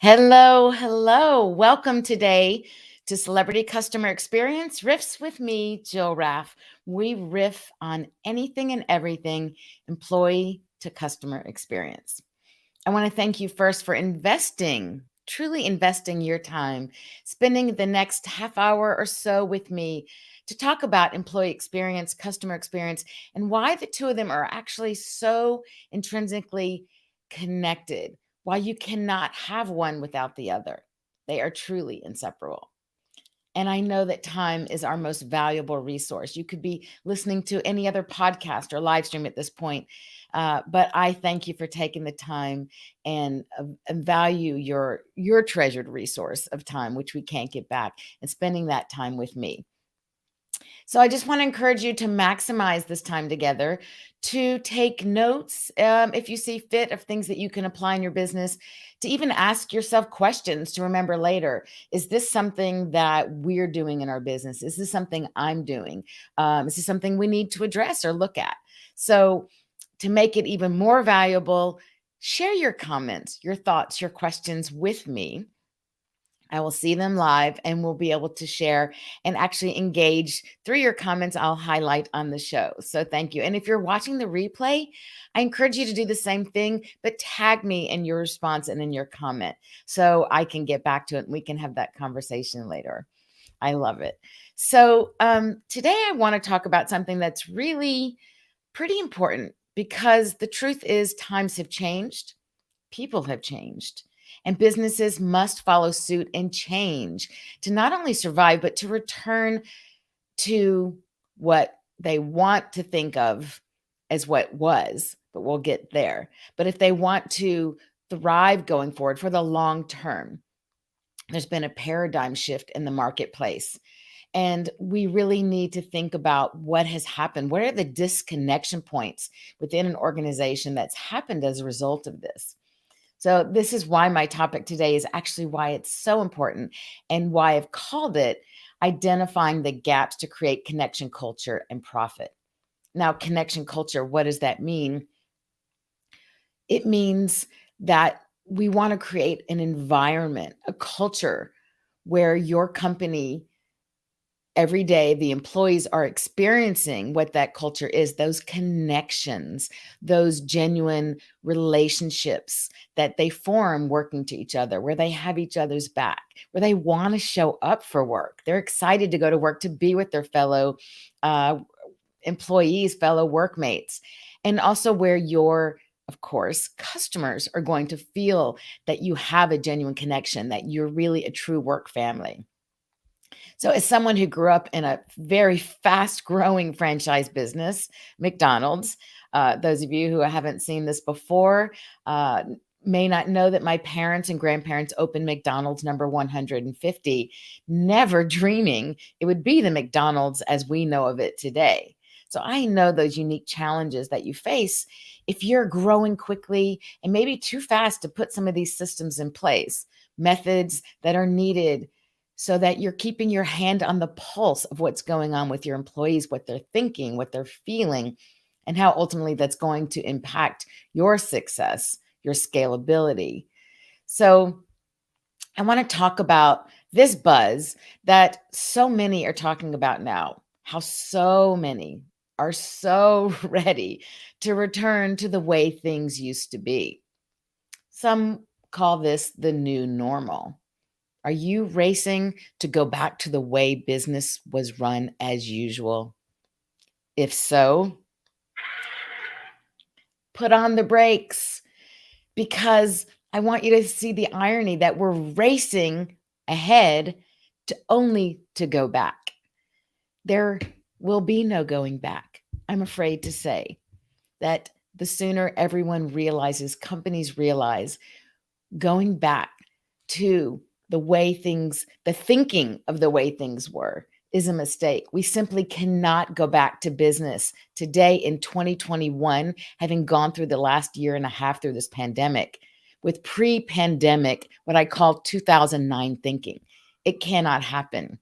Hello, hello. Welcome today to Celebrity Customer Experience Riffs with me, Jill Raff. We riff on anything and everything employee to customer experience. I want to thank you first for investing, truly investing your time, spending the next half hour or so with me to talk about employee experience, customer experience, and why the two of them are actually so intrinsically connected, why you cannot have one without the other. They are truly inseparable. And I know that time is our most valuable resource. You could be listening to any other podcast or live stream at this point, but I thank you for taking the time and value your treasured resource of time, which we can't get back, and spending that time with me. So I just want to encourage you to maximize this time together, to take notes if you see fit of things that you can apply in your business, to even ask yourself questions to remember later. Is this something that we're doing in our business? Is this something I'm doing? Is this something we need to address or look at? So to make it even more valuable, share your comments, your thoughts, your questions with me. I will see them live and we'll be able to share and actually engage through your comments I'll highlight on the show. So thank you. And if you're watching the replay, I encourage you to do the same thing, but tag me in your response and in your comment so I can get back to it and we can have that conversation later. I love it. So today I want to talk about something that's really pretty important because the truth is times have changed, people have changed. And businesses must follow suit and change to not only survive, but to return to what they want to think of as what was, but we'll get there. But if they want to thrive going forward for the long term, there's been a paradigm shift in the marketplace. And we really need to think about what has happened. What are the disconnection points within an organization that's happened as a result of this? So, this is why my topic today is actually why it's so important and why I've called it identifying the gaps to create connection culture and profit. Now, connection culture, what does that mean? It means that we want to create an environment, a culture where your company every day the employees are experiencing what that culture is, those connections, those genuine relationships that they form working to each other, where they have each other's back, where they want to show up for work. They're excited to go to work, to be with their fellow uh, employees, fellow workmates, and also where your of course, customers are going to feel that you have a genuine connection, that you're really a true work family. So, as someone who grew up in a very fast growing franchise business, McDonald's, those of you who haven't seen this before may not know that my parents and grandparents opened McDonald's number 150, never dreaming it would be the McDonald's as we know of it today. So, I know those unique challenges that you face if you're growing quickly and maybe too fast to put some of these systems in place, methods that are needed so that you're keeping your hand on the pulse of what's going on with your employees, what they're thinking, what they're feeling, and how ultimately that's going to impact your success, your scalability. So, I want to talk about this buzz that so many are talking about now, how so many are so ready to return to the way things used to be. Some call this the new normal. Are you racing to go back to the way business was run as usual? If so, put on the brakes because I want you to see the irony that we're racing ahead to only to go back. There will be no going back. I'm afraid to say that the sooner everyone realizes, companies realize, going back to the way things, the thinking of the way things were is a mistake. We simply cannot go back to business today in 2021, having gone through the last year and a half through this pandemic with pre pandemic, what I call 2009 thinking. It cannot happen.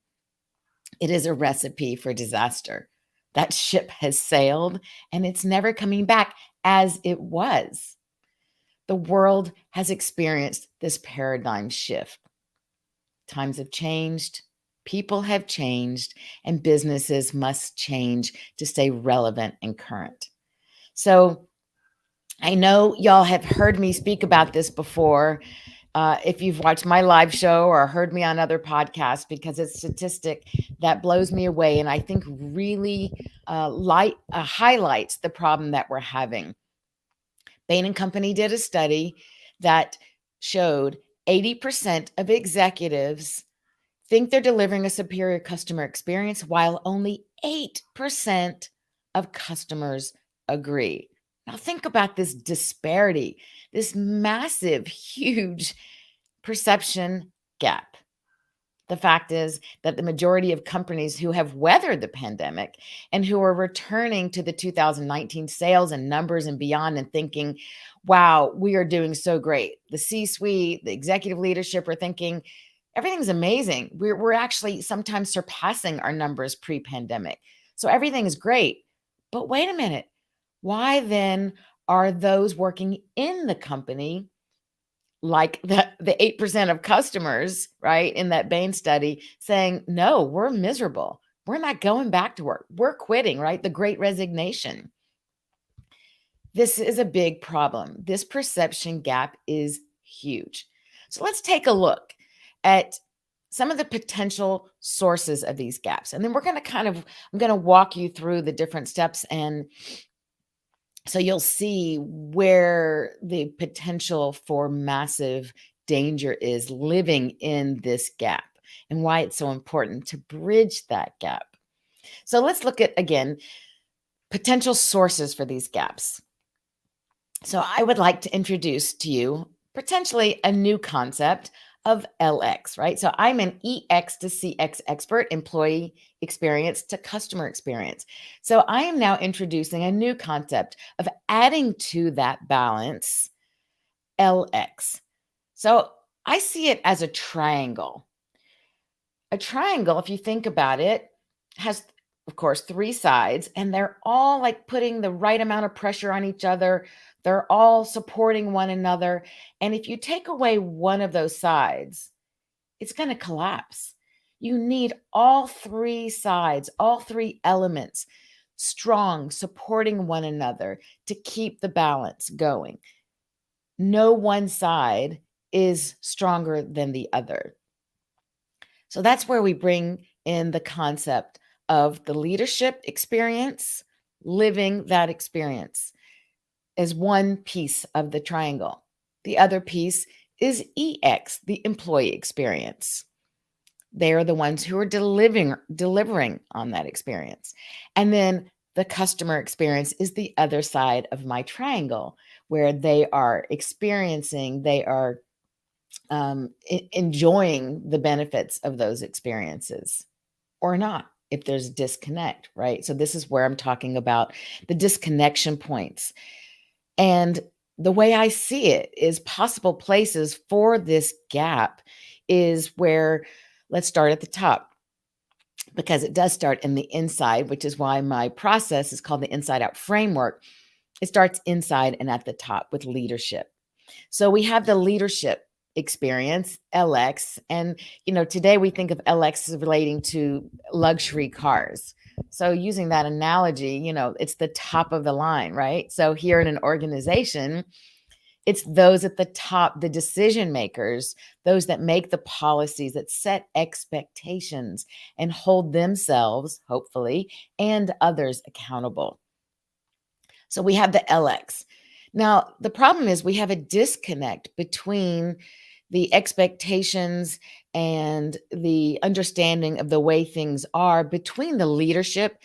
It is a recipe for disaster. That ship has sailed and it's never coming back as it was. The world has experienced this paradigm shift. Times have changed, people have changed, and businesses must change to stay relevant and current. So I know y'all have heard me speak about this before. If you've watched my live show or heard me on other podcasts, because it's a statistic that blows me away and I think really highlights the problem that we're having. Bain and Company did a study that showed 80% of executives think they're delivering a superior customer experience, while only 8% of customers agree. Now, think about this disparity, this massive, huge perception gap. The fact is that the majority of companies who have weathered the pandemic and who are returning to the 2019 sales and numbers and beyond and thinking, wow, we are doing so great. The C-suite, the executive leadership are thinking, everything's amazing. We're actually sometimes surpassing our numbers pre-pandemic. So everything is great. But wait a minute. Why then are those working in the company, like the 8% of customers, right, in that Bain study, saying, no, we're miserable. We're not going back to work. We're quitting, right? The great resignation. This is a big problem. This perception gap is huge. So let's take a look at some of the potential sources of these gaps. And then we're going to I'm going to walk you through the different steps, and so you'll see where the potential for massive danger is living in this gap and why it's so important to bridge that gap. So let's look at, again, potential sources for these gaps. So I would like to introduce to you potentially a new concept of LX, right? So I'm an EX to CX expert, employee experience to customer experience. So I am now introducing a new concept of adding to that balance LX. So I see it as a triangle. A triangle, if you think about it, has, of course, three sides, and they're all like putting the right amount of pressure on each other. They're all supporting one another. And if you take away one of those sides, it's going to collapse. You need all three sides, all three elements, strong, supporting one another to keep the balance going. No one side is stronger than the other. So that's where we bring in the concept of the leadership experience, living that experience as one piece of the triangle. The other piece is EX, the employee experience. They are the ones who are delivering on that experience. And then the customer experience is the other side of my triangle, where they are experiencing, they are enjoying the benefits of those experiences or not, if there's disconnect, right? So this is where I'm talking about the disconnection points. And the way I see it is possible places for this gap is where, let's start at the top, because it does start in the inside, which is why my process is called the Inside Out Framework. It starts inside and at the top with leadership. So we have the leadership experience, LX. And, today we think of LX as relating to luxury cars. So using that analogy, it's the top of the line, right? So here in an organization, it's those at the top, the decision makers, those that make the policies, that set expectations and hold themselves, hopefully, and others accountable. So we have the LX. Now, the problem is we have a disconnect between the expectations and the understanding of the way things are between the leadership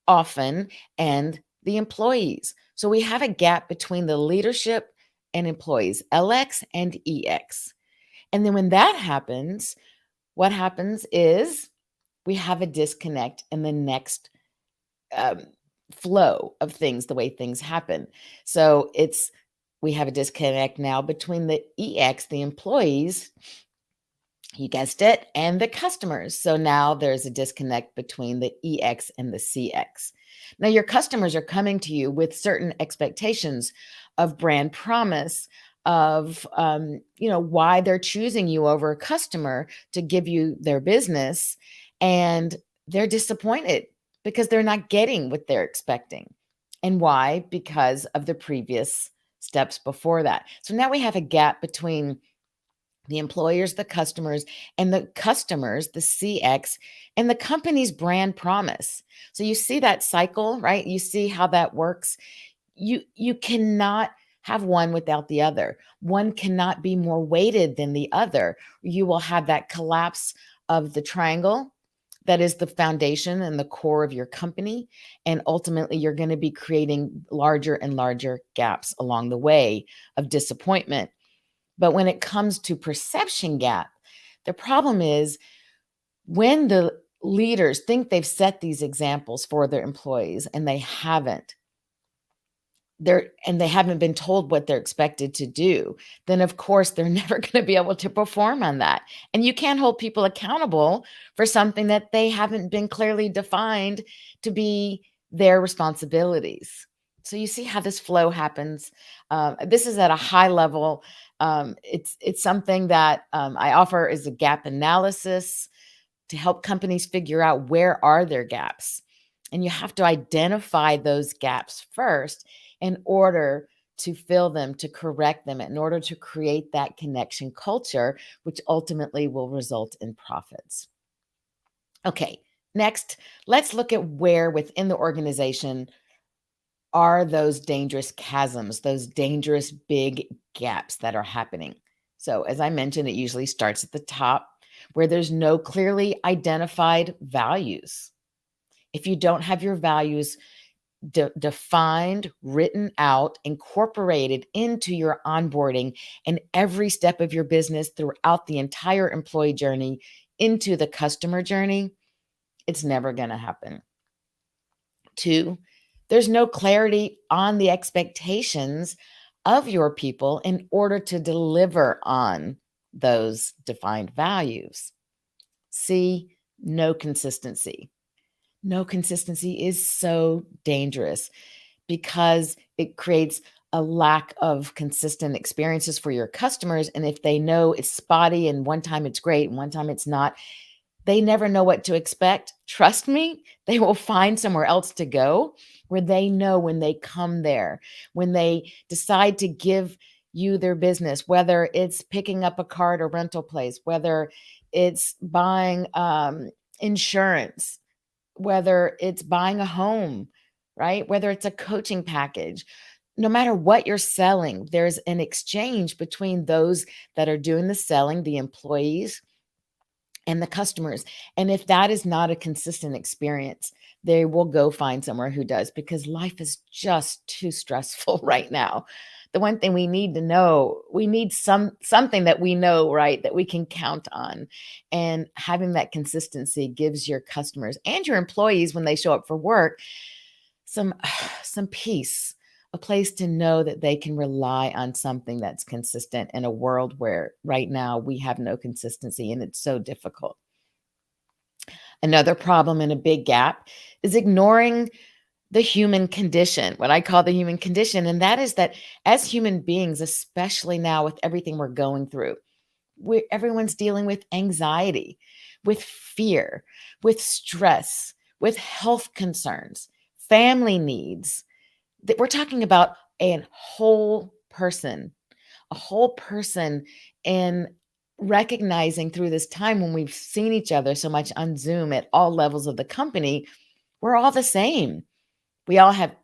often and the employees. So we have a gap between the leadership and employees, LX and EX. And then when that happens, what happens is we have a disconnect in the next flow of things, the way things happen. So we have a disconnect now between the EX, the employees, you guessed it, and the customers. So now there's a disconnect between the EX and the CX. Now your customers are coming to you with certain expectations of brand promise, of why they're choosing you over a customer to give you their business, and they're disappointed because they're not getting what they're expecting. And why? Because of the previous steps before that. So now we have a gap between the employers, the customers, and the customers, the CX, and the company's brand promise. So you see that cycle, right? You see how that works. You cannot have one without the other. One cannot be more weighted than the other. You will have that collapse of the triangle that is the foundation and the core of your company, and ultimately you're going to be creating larger and larger gaps along the way of disappointment. But when it comes to perception gap, the problem is when the leaders think they've set these examples for their employees and they haven't, they haven't been told what they're expected to do, then of course they're never going to be able to perform on that. And you can't hold people accountable for something that they haven't been clearly defined to be their responsibilities. So you see how this flow happens. This is at a high level. It's something that I offer as a gap analysis to help companies figure out where are their gaps. And you have to identify those gaps first in order to fill them, to correct them, in order to create that connection culture, which ultimately will result in profits. Okay, next, let's look at where within the organization are those dangerous chasms, those dangerous big gaps that are happening. So, as I mentioned, it usually starts at the top where there's no clearly identified values. If you don't have your values defined, written out, incorporated into your onboarding and every step of your business throughout the entire employee journey into the customer journey, it's never going to happen. Two, there's no clarity on the expectations of your people in order to deliver on those defined values. C, no consistency. No consistency is so dangerous because it creates a lack of consistent experiences for your customers. And if they know it's spotty and one time it's great and one time it's not, they never know what to expect. Trust me, they will find somewhere else to go where they know when they come there, when they decide to give you their business, whether it's picking up a car at a rental place, whether it's buying insurance, whether it's buying a home, right? Whether it's a coaching package, no matter what you're selling, there's an exchange between those that are doing the selling, the employees, and the customers. And if that is not a consistent experience, they will go find somewhere who does, because life is just too stressful right now. The one thing we need to know, we need something that we know, right, that we can count on. And having that consistency gives your customers and your employees, when they show up for work, some some peace, a place to know that they can rely on something that's consistent in a world where right now we have no consistency and it's so difficult. Another problem and a big gap is ignoring the human condition, what I call the human condition. And that is that as human beings, especially now with everything we're going through, everyone's dealing with anxiety, with fear, with stress, with health concerns, family needs. That we're talking about a whole person, and recognizing through this time when we've seen each other so much on Zoom at all levels of the company, we're all the same. We all have,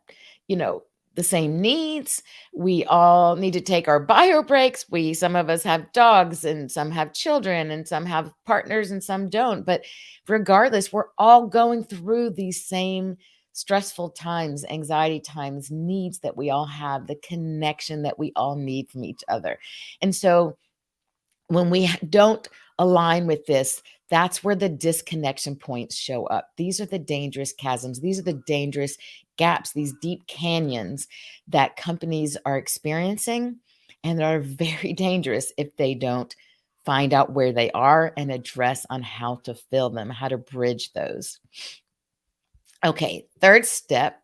you know, the same needs. We all need to take our bio breaks. Some of us have dogs and some have children and some have partners and some don't. But regardless, we're all going through these same stressful times, anxiety times, needs that we all have, the connection that we all need from each other. And so when we don't align with this, that's where the disconnection points show up. These are the dangerous chasms. These are the dangerous gaps, these deep canyons that companies are experiencing, and are very dangerous if they don't find out where they are and address on how to fill them, how to bridge those. Okay, third step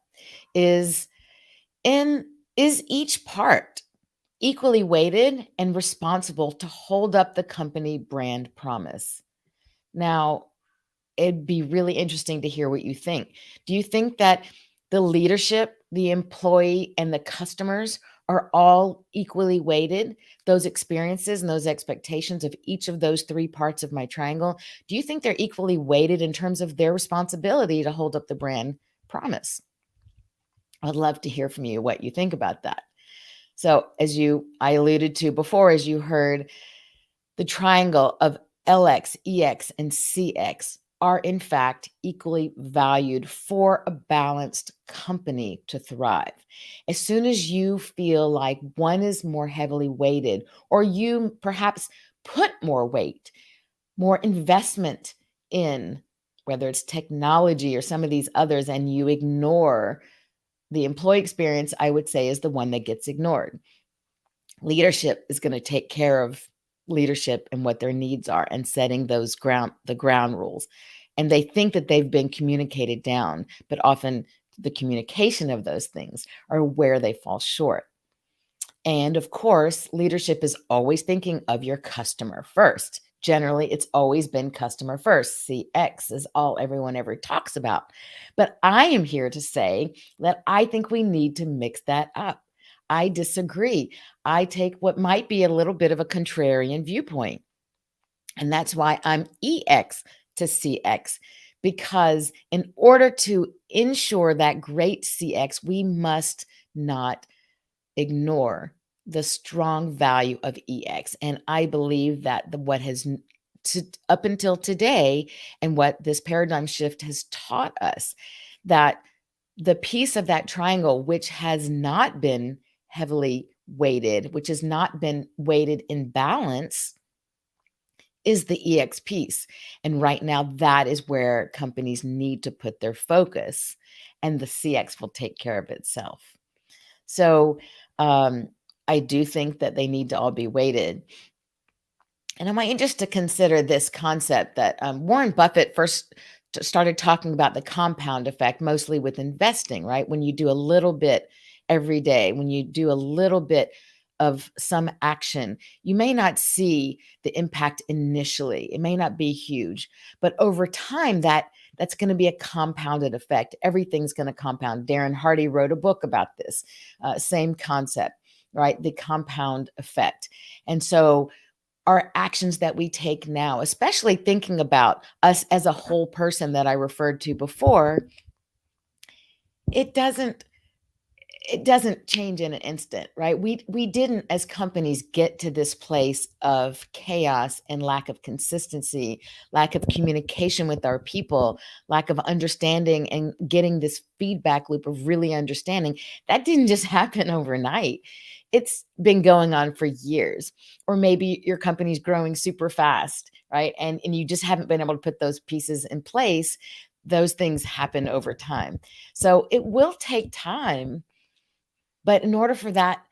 is is each part equally weighted and responsible to hold up the company brand promise. Now, it'd be really interesting to hear what you think. Do you think that the leadership, the employee, and the customers are all equally weighted? Those experiences and those expectations of each of those three parts of my triangle, do you think they're equally weighted in terms of their responsibility to hold up the brand promise? I'd love to hear from you what you think about that. So, I alluded to before, as you heard, the triangle of LX, EX, and CX are in fact equally valued for a balanced company to thrive. As soon as you feel like one is more heavily weighted, or you perhaps put more weight, more investment in whether it's technology or some of these others, and you ignore the employee experience, I would say is the one that gets ignored. Leadership is going to take care of leadership and what their needs are and setting the ground rules. And they think that they've been communicated down, but often the communication of those things are where they fall short. And of course, leadership is always thinking of your customer first. Generally, it's always been customer first. CX is all everyone ever talks about. But I am here to say that I think we need to mix that up. I disagree. I take what might be a little bit of a contrarian viewpoint. And that's why I'm EX to CX, because in order to ensure that great CX, we must not ignore the strong value of EX. And I believe that what has up until today, and what this paradigm shift has taught us, that the piece of that triangle which has not been heavily weighted, which has not been weighted in balance, is the EX piece. And right now, that is where companies need to put their focus, and the CX will take care of itself. So, I do think that they need to all be weighted. And I want you just to consider this concept that Warren Buffett first started talking about the compound effect, mostly with investing, right? When you do a little bit every day, when you do a little bit of some action, you may not see the impact initially. It may not be huge, but over time, that's going to be a compounded effect. Everything's going to compound. Darren Hardy wrote a book about this, same concept, right? The compound effect. And so our actions that we take now, especially thinking about us as a whole person that I referred to before, it doesn't it doesn't change in an instant, right? We didn't, as companies, get to this place of chaos and lack of consistency, lack of communication with our people, lack of understanding and getting this feedback loop of really understanding. That didn't just happen overnight. It's been going on for years. Or maybe your company's growing super fast, right? And you just haven't been able to put those pieces in place. Those things happen over time. So it will take time, but in order for that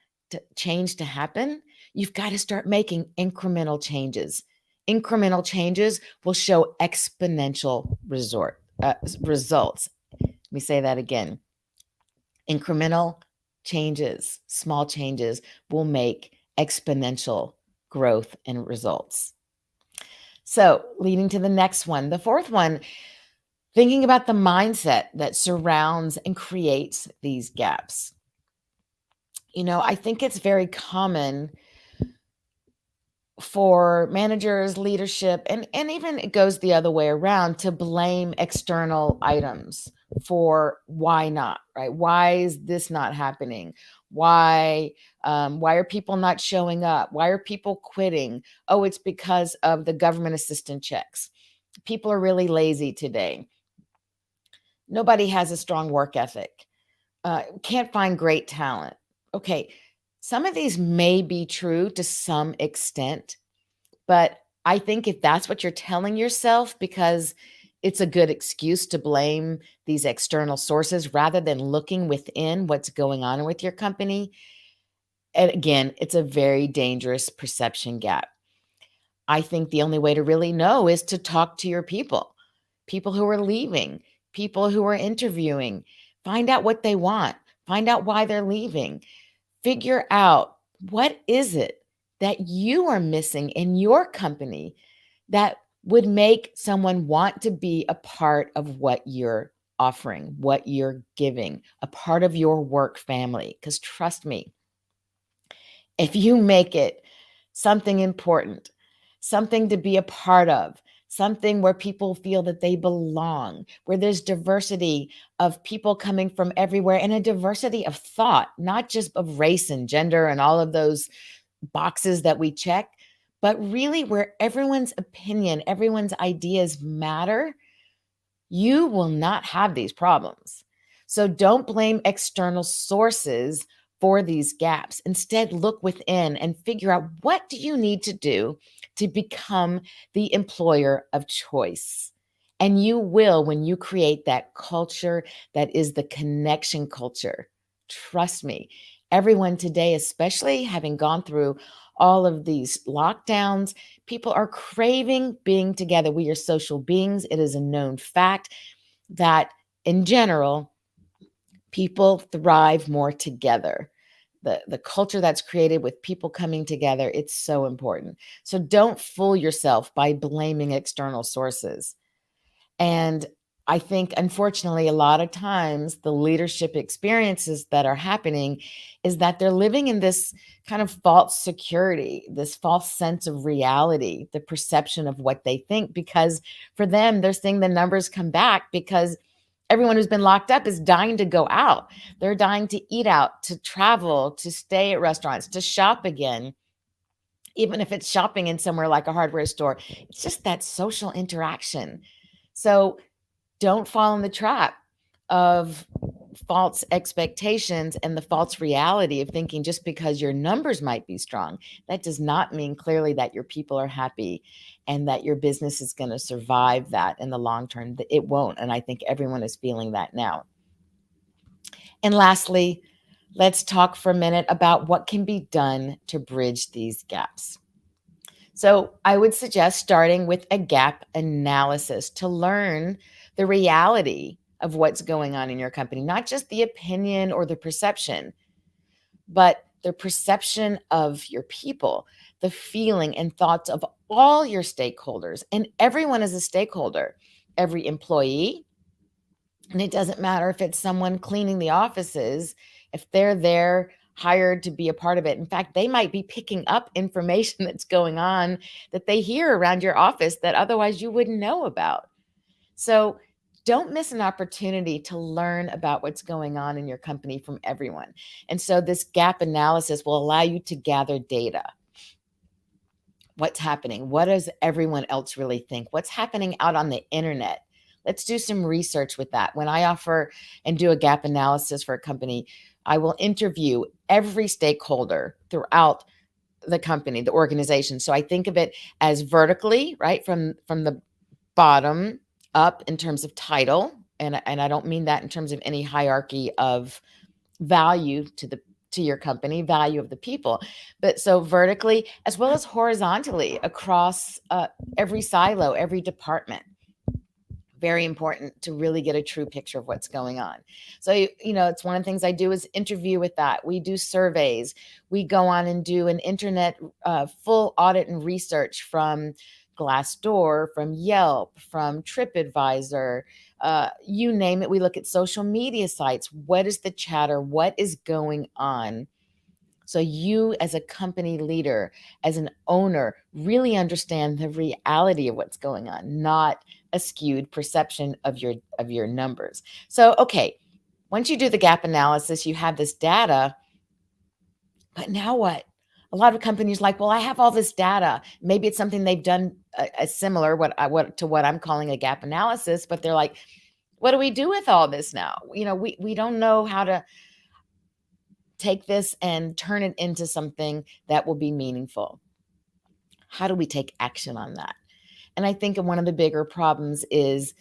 change to happen, you've got to start making incremental changes. Incremental changes will show exponential results. Let me say that again. Incremental changes, small changes, will make exponential growth and results. So, leading to the next one, the fourth one, thinking about the mindset that surrounds and creates these gaps. I think it's very common for managers, leadership, and even it goes the other way around, to blame external items for why not, right? Why is this not happening? Why are people not showing up? Why are people quitting? Oh, it's because of the government assistance checks. People are really lazy today. Nobody has a strong work ethic. Can't find great talent. Okay, some of these may be true to some extent, but I think if that's what you're telling yourself, because it's a good excuse to blame these external sources rather than looking within what's going on with your company, and again, it's a very dangerous perception gap. I think the only way to really know is to talk to your people who are leaving, people who are interviewing. Find out what they want, find out why they're leaving, figure out What is it that you are missing in your company that would make someone want to be a part of what you're offering, what you're giving, a part of your work family? Because trust me, if you make it something important, something to be a part of, something where people feel that they belong, where there's diversity of people coming from everywhere and a diversity of thought, not just of race and gender and all of those boxes that we check, but really where everyone's opinion, everyone's ideas matter, you will not have these problems. So don't blame external sources for these gaps. Instead, look within and figure out what do you need to do to become the employer of choice. And you will when you create that culture that is the connection culture. Trust me, everyone today, especially having gone through all of these lockdowns, people are craving being together. We are social beings. It is a known fact that in general, people thrive more together. The culture that's created with people coming together, it's so important. So don't fool yourself by blaming external sources. And I think, unfortunately, a lot of times the leadership experiences that are happening is that they're living in this kind of false security, this false sense of reality, the perception of what they think, because for them, they're seeing the numbers come back because everyone who's been locked up is dying to go out. They're dying to eat out, to travel, to stay at restaurants, to shop again, even if it's shopping in somewhere like a hardware store. It's just that social interaction. So don't fall in the trap of false expectations and the false reality of thinking just because your numbers might be strong, that does not mean clearly that your people are happy and that your business is going to survive that in the long term. It won't. And I think everyone is feeling that now. And lastly, let's talk for a minute about what can be done to bridge these gaps. So I would suggest starting with a gap analysis to learn the reality of what's going on in your company, not just the opinion or the perception, but the perception of your people, the feeling and thoughts of all your stakeholders. And everyone is a stakeholder, every employee. And it doesn't matter if it's someone cleaning the offices, if they're there hired to be a part of it. In fact, they might be picking up information that's going on that they hear around your office that otherwise you wouldn't know about. So don't miss an opportunity to learn about what's going on in your company from everyone. And so this gap analysis will allow you to gather data. What's happening? What does everyone else really think? What's happening out on the internet? Let's do some research with that. When I offer and do a gap analysis for a company, I will interview every stakeholder throughout the company, the organization. So I think of it as vertically, right, from the bottom up in terms of title, and I don't mean that in terms of any hierarchy of value to your company, value of the people, but so vertically as well as horizontally across every silo, every department. Very important to really get a true picture of what's going on. So, it's one of the things I do is interview with that. We do surveys. We go on and do an internet full audit and research from Glassdoor, from Yelp, from TripAdvisor, you name it. We look at social media sites. What is the chatter? What is going on? So you as a company leader, as an owner, really understand the reality of what's going on, not a skewed perception of your numbers. So, okay, once you do the gap analysis, you have this data, but now what? A lot of companies like, well, I have all this data. Maybe it's something they've done a similar to what I'm calling a gap analysis, but they're like, what do we do with all this now? We don't know how to take this and turn it into something that will be meaningful. How do we take action on that? And I think one of the bigger problems is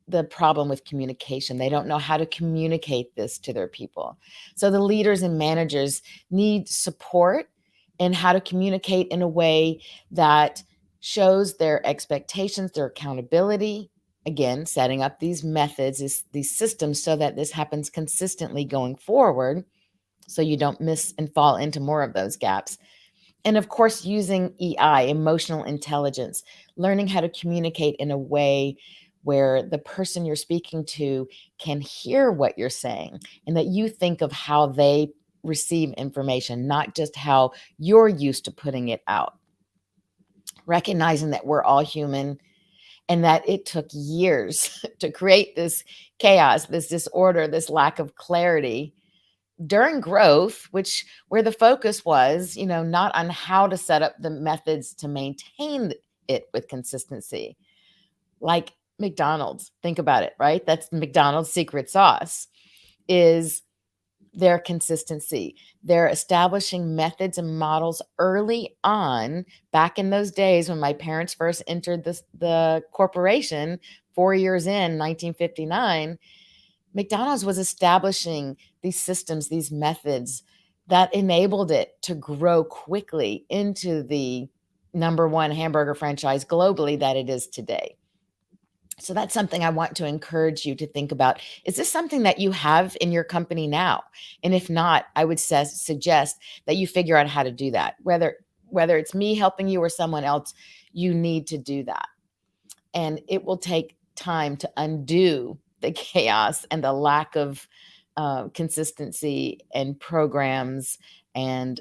the problem with communication. They don't know how to communicate this to their people. So the leaders and managers need support in how to communicate in a way that shows their expectations, their accountability. Again, setting up these methods, these systems so that this happens consistently going forward. so you don't miss and fall into more of those gaps. And of course, using EI, emotional intelligence, learning how to communicate in a way where the person you're speaking to can hear what you're saying and that you think of how they receive information, not just how you're used to putting it out. Recognizing that we're all human and that it took years to create this chaos, this disorder, this lack of clarity during growth, which where the focus was, not on how to set up the methods to maintain it with consistency. Like McDonald's, think about it, right? That's McDonald's secret sauce is their consistency. They're establishing methods and models early on, back in those days when my parents first entered the corporation 4 years in 1959. McDonald's was establishing these systems, these methods that enabled it to grow quickly into the number one hamburger franchise globally that it is today. So that's something I want to encourage you to think about. Is this something that you have in your company now? And if not, I would suggest that you figure out how to do that. Whether it's me helping you or someone else, you need to do that. And it will take time to undo the chaos and the lack of consistency and programs and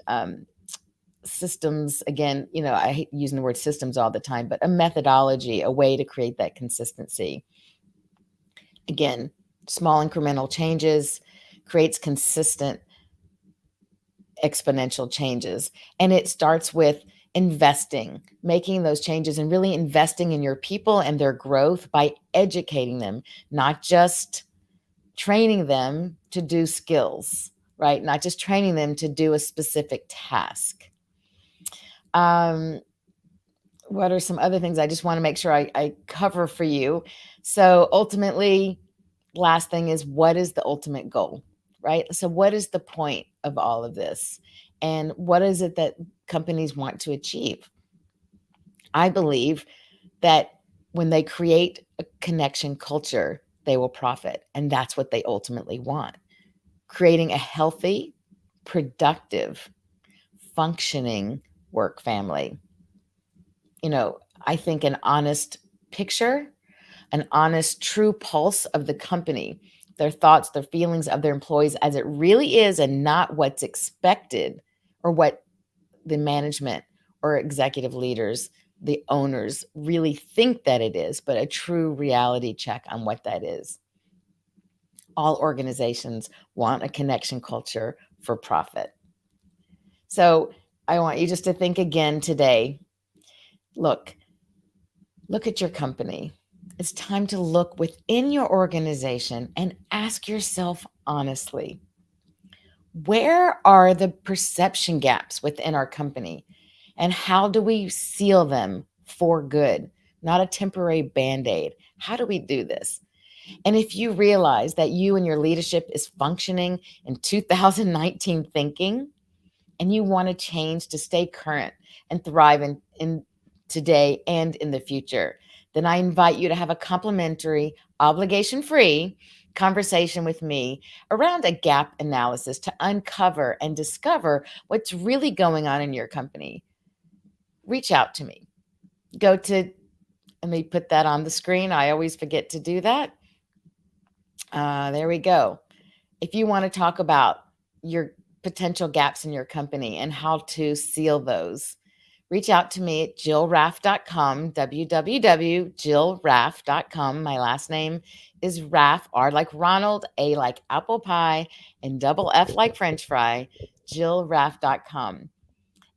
systems. Again, I hate using the word systems all the time, but a methodology, a way to create that consistency. Again, small incremental changes creates consistent exponential changes. And it starts with investing, making those changes and really investing in your people and their growth by educating them, not just training them to do skills, right? Not just training them to do a specific task. What are some other things I just want to make sure I cover for you? So ultimately, last thing is, what is the ultimate goal, right? So what is the point of all of this? And what is it that companies want to achieve? I believe that when they create a connection culture, they will profit. And that's what they ultimately want. Creating a healthy, productive, functioning work family. I think an honest picture, an honest, true pulse of the company, their thoughts, their feelings of their employees as it really is, and not what's expected or what the management or executive leaders, the owners really think that it is, but a true reality check on what that is. All organizations want a connection culture for profit. So I want you just to think again today. Look at your company. It's time to look within your organization and ask yourself honestly, where are the perception gaps within our company? And how do we seal them for good, not a temporary Band-Aid? How do we do this? And if you realize that you and your leadership is functioning in 2019 thinking, and you want to change to stay current and thrive in today and in the future, then I invite you to have a complimentary, obligation-free conversation with me around a gap analysis to uncover and discover what's really going on in your company. Reach out to me. Let me put that on the screen. I always forget to do that. There we go. If you want to talk about your potential gaps in your company and how to seal those, reach out to me at jillraff.com, www.jillraff.com. My last name is Raff, R like Ronald, A like apple pie, and double F like French fry, jillraff.com.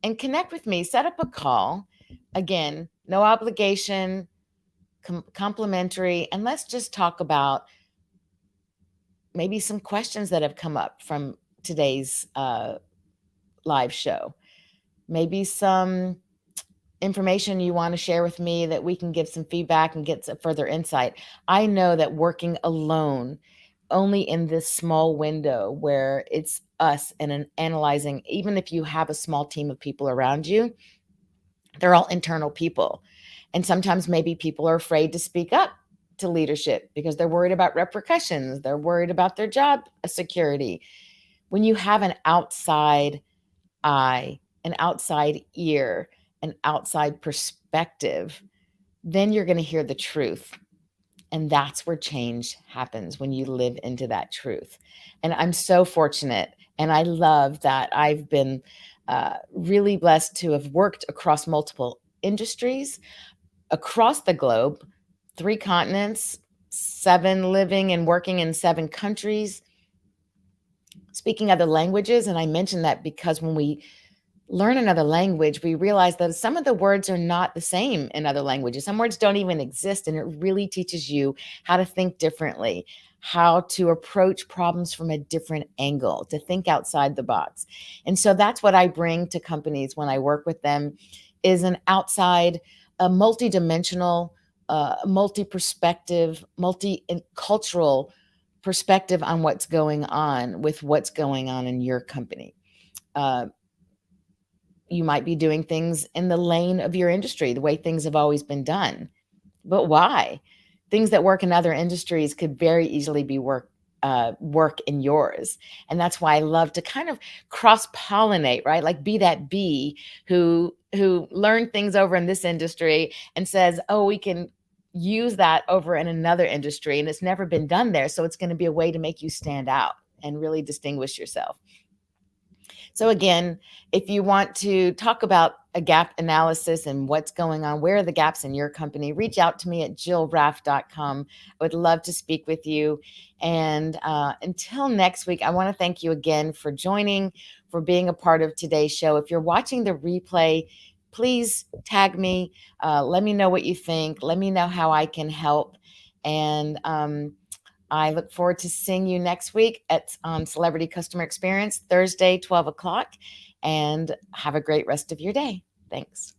And connect with me, set up a call. Again, no obligation, complimentary, and let's just talk about maybe some questions that have come up from today's live show. Maybe some information you want to share with me that we can give some feedback and get some further insight. I know that working alone, only in this small window where it's us and analyzing, even if you have a small team of people around you, they're all internal people. And sometimes maybe people are afraid to speak up to leadership because they're worried about repercussions. They're worried about their job security. When you have an outside eye, an outside ear, an outside perspective, then you're going to hear the truth. And that's where change happens, when you live into that truth. And I'm so fortunate. And I love that I've been really blessed to have worked across multiple industries, across the globe, 3 continents, living and working in 7 countries, speaking other languages. And I mention that because when we learn another language, we realize that some of the words are not the same in other languages. Some words don't even exist, and it really teaches you how to think differently, how to approach problems from a different angle, to think outside the box. And so that's what I bring to companies when I work with them, is an outside, a multidimensional, multi-perspective, multi-cultural perspective on what's going on with what's going on in your company. Uh, you might be doing things in the lane of your industry, the way things have always been done. But why? Things that work in other industries could very easily be work in yours. And that's why I love to kind of cross pollinate, right? Like be that bee who learned things over in this industry and says, oh, we can use that over in another industry, and it's never been done there. So it's going to be a way to make you stand out and really distinguish yourself. So again, if you want to talk about a gap analysis and what's going on, where are the gaps in your company, reach out to me at jillraff.com. I would love to speak with you. And until next week, I want to thank you again for joining, for being a part of today's show. If you're watching the replay, please tag me. Let me know what you think. Let me know how I can help. And I look forward to seeing you next week at Celebrity Customer Experience, Thursday, 12 o'clock. And have a great rest of your day. Thanks.